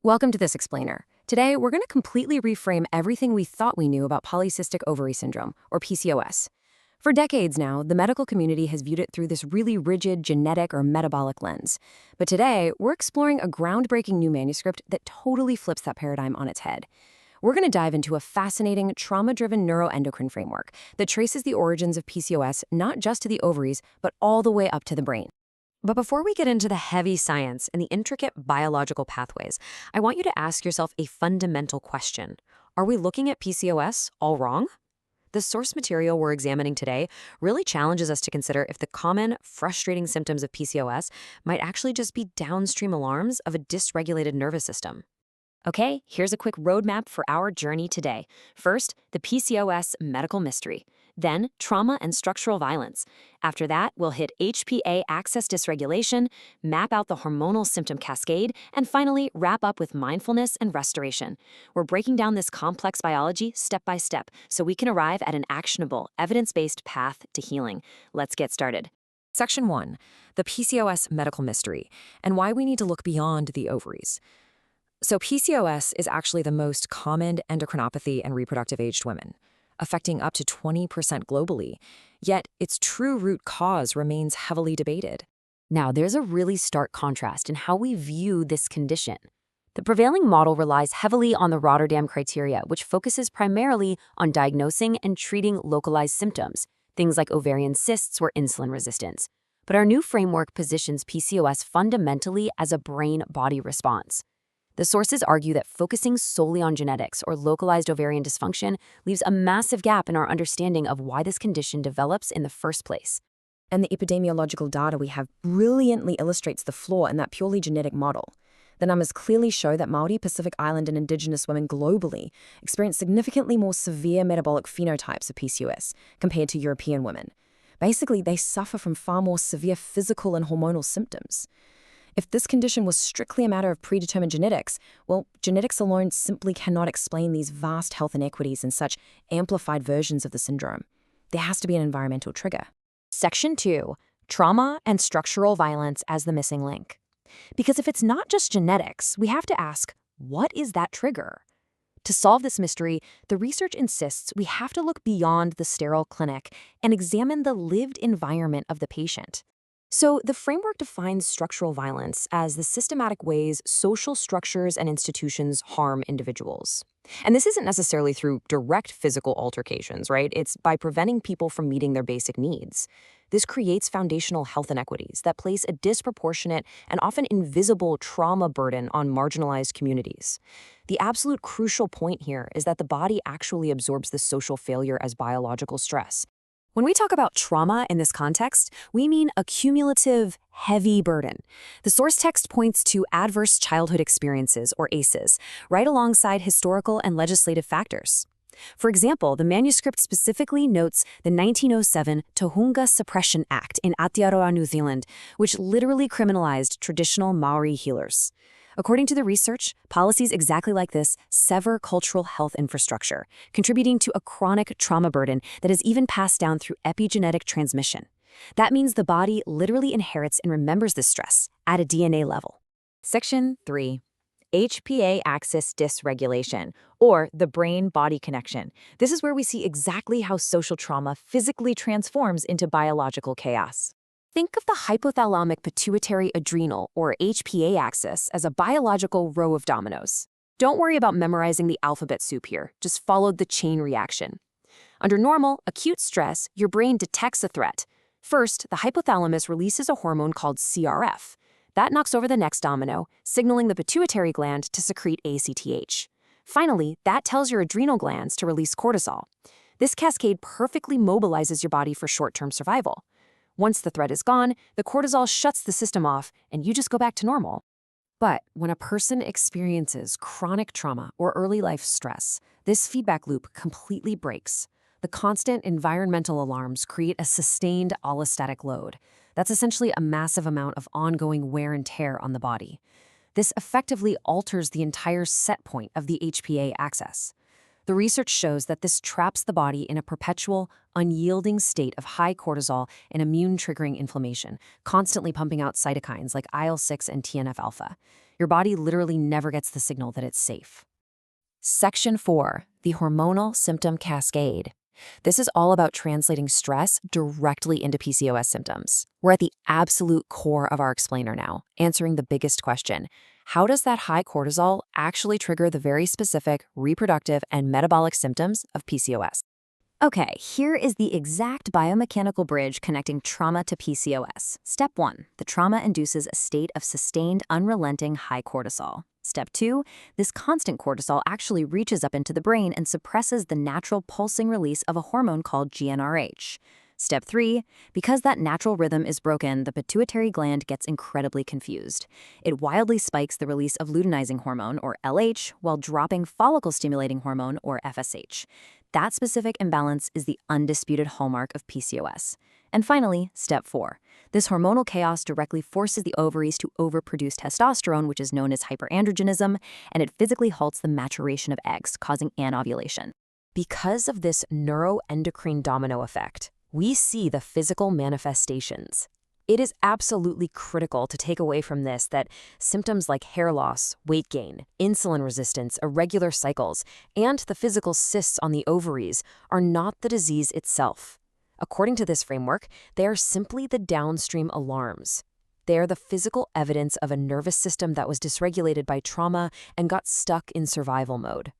Welcome to this explainer. Today, we're going to completely reframe everything we thought we knew about polycystic ovary syndrome, or PCOS. For decades now, the medical community has viewed it through this really rigid genetic or metabolic lens. But today, we're exploring a groundbreaking new manuscript that totally flips that paradigm on its head. We're going to dive into a fascinating trauma-driven neuroendocrine framework that traces the origins of PCOS not just to the ovaries, but all the way up to the brain. But before we get into the heavy science and the intricate biological pathways, I want you to ask yourself a fundamental question. Are we looking at PCOS all wrong? The source material we're examining today really challenges us to consider if the common, frustrating symptoms of PCOS might actually just be downstream alarms of a dysregulated nervous system. Okay, here's a quick roadmap for our journey today. First, the PCOS medical mystery. Then, trauma and structural violence. After that, we'll hit HPA axis dysregulation, map out the hormonal symptom cascade, and finally, wrap up with mindfulness and restoration. We're breaking down this complex biology step by step so we can arrive at an actionable, evidence-based path to healing. Let's get started. Section 1. The PCOS medical mystery, and why we need to look beyond the ovaries. So PCOS is actually the most common endocrinopathy in reproductive-aged women, affecting up to 20% globally, yet its true root cause remains heavily debated. Now, there's a really stark contrast in how we view this condition. The prevailing model relies heavily on the Rotterdam criteria, which focuses primarily on diagnosing and treating localized symptoms, things like ovarian cysts or insulin resistance. But our new framework positions PCOS fundamentally as a brain-body response. The sources argue that focusing solely on genetics or localized ovarian dysfunction leaves a massive gap in our understanding of why this condition develops in the first place. And the epidemiological data we have brilliantly illustrates the flaw in that purely genetic model. The numbers clearly show that Maori, Pacific Island, and Indigenous women globally experience significantly more severe metabolic phenotypes of PCOS compared to European women. Basically, they suffer from far more severe physical and hormonal symptoms. If this condition was strictly a matter of predetermined genetics, well, genetics alone simply cannot explain these vast health inequities in such amplified versions of the syndrome. There has to be an environmental trigger. Section 2. Trauma and structural violence as the missing link. Because if it's not just genetics, we have to ask, what is that trigger? To solve this mystery, the research insists we have to look beyond the sterile clinic and examine the lived environment of the patient. So the framework defines structural violence as the systematic ways social structures and institutions harm individuals. And this isn't necessarily through direct physical altercations, right? It's by preventing people from meeting their basic needs. This creates foundational health inequities that place a disproportionate and often invisible trauma burden on marginalized communities. The absolute crucial point here is that the body actually absorbs the social failure as biological stress. When we talk about trauma in this context, we mean a cumulative, heavy burden. The source text points to adverse childhood experiences, or ACEs, right alongside historical and legislative factors. For example, the manuscript specifically notes the 1907 Tohunga Suppression Act in Aotearoa, New Zealand, which literally criminalized traditional Maori healers. According to the research, policies exactly like this sever cultural health infrastructure, contributing to a chronic trauma burden that is even passed down through epigenetic transmission. That means the body literally inherits and remembers this stress at a DNA level. Section 3. HPA axis dysregulation, or the brain-body connection. This is where we see exactly how social trauma physically transforms into biological chaos. Think of the hypothalamic pituitary adrenal, or HPA axis, as a biological row of dominoes. Don't worry about memorizing the alphabet soup here, just follow the chain reaction. Under normal, acute stress, your brain detects a threat. First, the hypothalamus releases a hormone called CRF. That knocks over the next domino, signaling the pituitary gland to secrete ACTH. Finally, that tells your adrenal glands to release cortisol. This cascade perfectly mobilizes your body for short-term survival. Once the threat is gone, the cortisol shuts the system off, and you just go back to normal. But when a person experiences chronic trauma or early life stress, this feedback loop completely breaks. The constant environmental alarms create a sustained allostatic load. That's essentially a massive amount of ongoing wear and tear on the body. This effectively alters the entire set point of the HPA axis. The research shows that this traps the body in a perpetual, unyielding state of high cortisol and immune-triggering inflammation, constantly pumping out cytokines like IL-6 and TNF-alpha. Your body literally never gets the signal that it's safe. Section 4. The hormonal symptom cascade. This is all about translating stress directly into PCOS symptoms. We're at the absolute core of our explainer now, answering the biggest question. How does that high cortisol actually trigger the very specific reproductive and metabolic symptoms of PCOS? Okay, here is the exact biomechanical bridge connecting trauma to PCOS. Step 1. The trauma induces a state of sustained, unrelenting high cortisol. Step 2. This constant cortisol actually reaches up into the brain and suppresses the natural pulsing release of a hormone called GnRH. Step 3. Because that natural rhythm is broken, the pituitary gland gets incredibly confused. It wildly spikes the release of luteinizing hormone, or LH, while dropping follicle-stimulating hormone, or FSH. That specific imbalance is the undisputed hallmark of PCOS. And finally, step 4. This hormonal chaos directly forces the ovaries to overproduce testosterone, which is known as hyperandrogenism, and it physically halts the maturation of eggs, causing anovulation. Because of this neuroendocrine domino effect, we see the physical manifestations. It is absolutely critical to take away from this that symptoms like hair loss, weight gain, insulin resistance, irregular cycles, and the physical cysts on the ovaries are not the disease itself. According to this framework, they are simply the downstream alarms. They are the physical evidence of a nervous system that was dysregulated by trauma and got stuck in survival mode.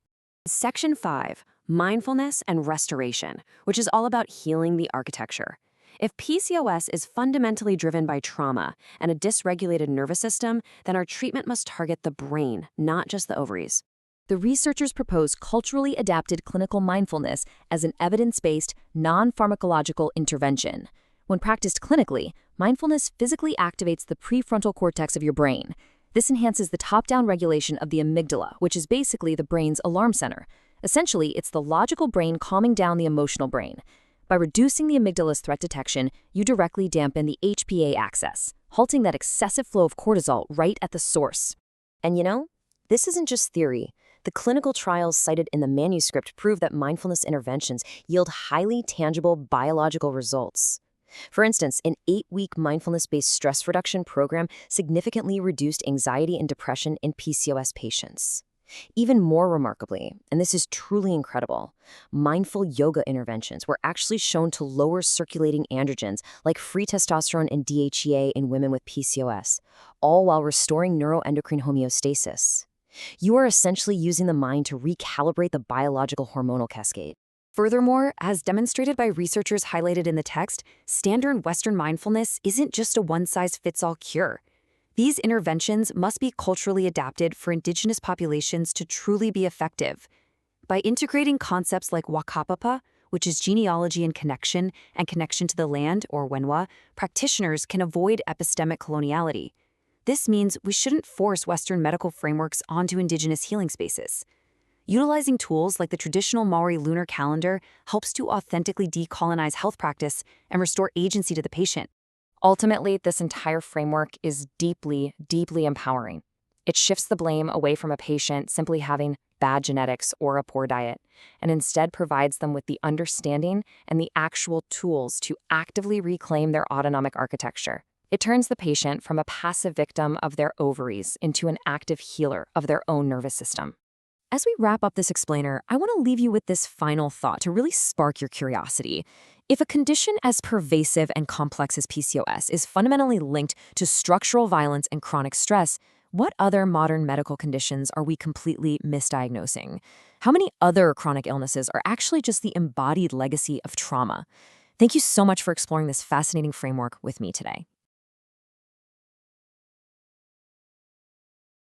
Section 5. Mindfulness and restoration, which is all about healing the architecture. If PCOS is fundamentally driven by trauma and a dysregulated nervous system, then our treatment must target the brain, not just the ovaries. The researchers propose culturally adapted clinical mindfulness as an evidence-based, non-pharmacological intervention. When practiced clinically, mindfulness physically activates the prefrontal cortex of your brain. This enhances the top-down regulation of the amygdala, which is basically the brain's alarm center. Essentially, it's the logical brain calming down the emotional brain. By reducing the amygdala's threat detection, you directly dampen the HPA axis, halting that excessive flow of cortisol right at the source. And you know, this isn't just theory. The clinical trials cited in the manuscript prove that mindfulness interventions yield highly tangible biological results. For instance, an 8-week mindfulness-based stress reduction program significantly reduced anxiety and depression in PCOS patients. Even more remarkably, and this is truly incredible, mindful yoga interventions were actually shown to lower circulating androgens like free testosterone and DHEA in women with PCOS, all while restoring neuroendocrine homeostasis. You are essentially using the mind to recalibrate the biological hormonal cascade. Furthermore, as demonstrated by researchers highlighted in the text, standard Western mindfulness isn't just a one-size-fits-all cure. These interventions must be culturally adapted for Indigenous populations to truly be effective. By integrating concepts like Wakapapa, which is genealogy and connection to the land, or Wenwa, practitioners can avoid epistemic coloniality. This means we shouldn't force Western medical frameworks onto Indigenous healing spaces. Utilizing tools like the traditional Maori lunar calendar helps to authentically decolonize health practice and restore agency to the patient. Ultimately, this entire framework is deeply, deeply empowering. It shifts the blame away from a patient simply having bad genetics or a poor diet, and instead provides them with the understanding and the actual tools to actively reclaim their autonomic architecture. It turns the patient from a passive victim of their ovaries into an active healer of their own nervous system. As we wrap up this explainer, I want to leave you with this final thought to really spark your curiosity. If a condition as pervasive and complex as PCOS is fundamentally linked to structural violence and chronic stress, what other modern medical conditions are we completely misdiagnosing? How many other chronic illnesses are actually just the embodied legacy of trauma? Thank you so much for exploring this fascinating framework with me today.